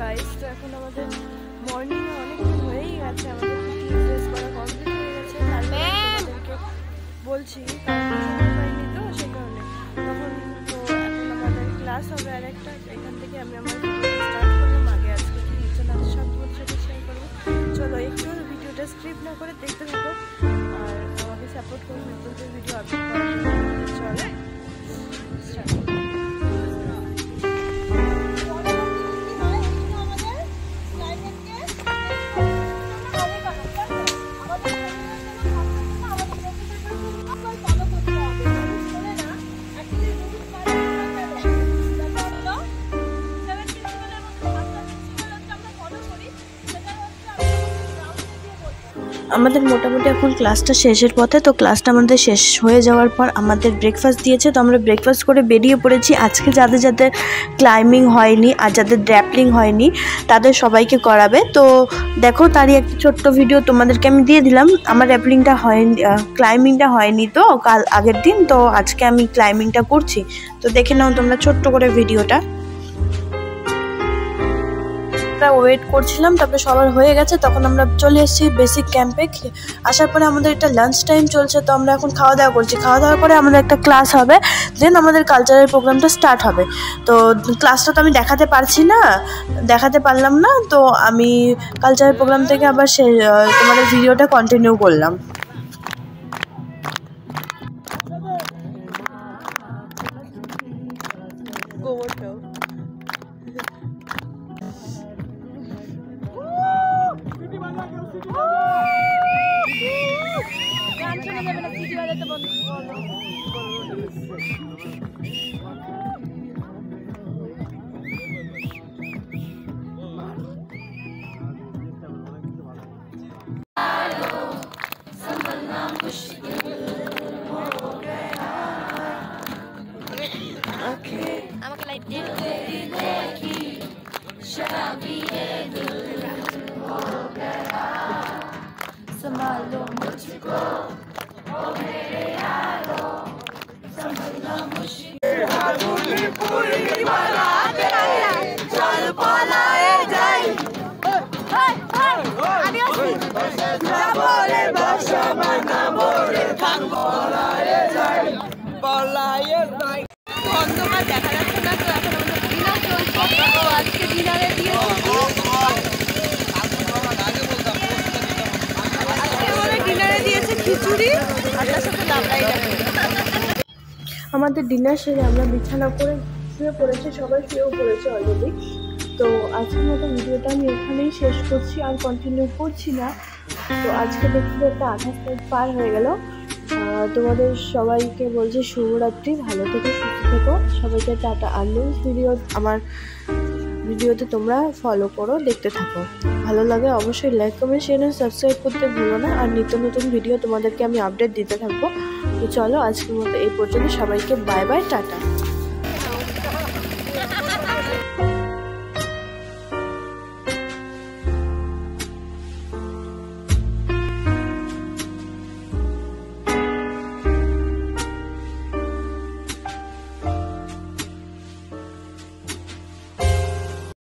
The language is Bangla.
গাইস, তো এখন আমাদের মর্নিং অনেকক্ষণ হয়েই গেছে, আমাদের ড্রেস করা কমপ্লিট হয়ে গেছে। তারপরে তোমাদেরকে বলছি হয়নি তো সেই কারণে তখন। তো এখন আমাদের ক্লাস হবে আর একটা, এখান থেকে আমি আমার ভিডিওটা স্টার্ট করলাম। আগে আজকে কি ইচ্ছা না সব তোমাদের সাথে শেয়ার করবো। চলো একটু ভিডিওটা স্ক্রিপ্ট না করে দেখতে থাকো আর আমাকে সাপোর্ট করো নতুন ভিডিও আপলোড করার জন্য। চলো স্টার্ট। আমাদের মোটামুটি এখন ক্লাসটা শেষের পথে। তো ক্লাসটা আমাদের শেষ হয়ে যাওয়ার পর আমাদের ব্রেকফাস্ট দিয়েছে, তো আমরা ব্রেকফাস্ট করে বেরিয়ে পড়েছি। আজকে যাদের যাদের ক্লাইম্বিং হয়নি আর যাদের ড্র্যাপলিং হয়নি তাদের সবাইকে করাবে। তো দেখো তারই একটা ছোট্ট ভিডিও তোমাদেরকে আমি দিয়ে দিলাম। আমার ড্র্যাপলিংটা হয়নি, ক্লাইম্বিংটা হয়নি তো কাল আগের দিন, তো আজকে আমি ক্লাইম্বিংটা করছি। তো দেখে নাও তোমরা ছোট্ট করে ভিডিওটা। ওয়েট করছিলাম, তারপরে সবার হয়ে গেছে, তখন আমরা চলে এসেছি বেসিক ক্যাম্পে। আসার পরে আমাদের একটা লাঞ্চ টাইম চলছে, তো আমরা এখন খাওয়া দাওয়া করছি। খাওয়া দাওয়ার পরে আমাদের একটা ক্লাস হবে, দেন আমাদের কালচারাল প্রোগ্রামটা স্টার্ট হবে। তো ক্লাসটা তো আমি দেখাতে পারলাম না, তো আমি কালচারাল প্রোগ্রাম থেকে আবার তোমাদের ভিডিওটা কন্টিনিউ করলাম। আমাকে লাইট দিয়ে संभालो मुझको ओ मेरे यारो संभालो मुझको पूरी वाला चल पलाए जाए ना बोले भाषा ना बोले पलाए जाए অন্ধকার দেখা যাচ্ছে না। তো এখন আমাদের ডিনার চলছে, তো আজকে ডিনারে দিয়ে খিচুড়ি আর তার সাথে লাবড়াই। আমাদের ডিনার সেরে আমরা বিছানা করে শুয়ে পড়েছি, সবাই শুয়েও পড়েছে অলরেডি। তো আজকের মতো ভিডিওটা আমি এখানেই শেষ করছি, আর কন্টিনিউ করছি না। তো আজকে দেখতে একটা 28 মিনিট পার হয়ে গেল। তোমাদের সবাইকে বলছি শুভরাত্রি, ভালো থেকো, সুস্থ থেকো, সবাইকে টাটা। আর আমার ভিডিওতে তোমরা ফলো করো, দেখতে থাকো। ভালো লাগে অবশ্যই লাইক কমেন্ট শেয়ার আর সাবস্ক্রাইব করতে ভুলো না। আর নিত্য নতুন ভিডিও তোমাদেরকে আমি আপডেট দিতে থাকবো। তো চলো আজকের মতো এই পর্যন্ত, সবাইকে বাই বাই, টাটা।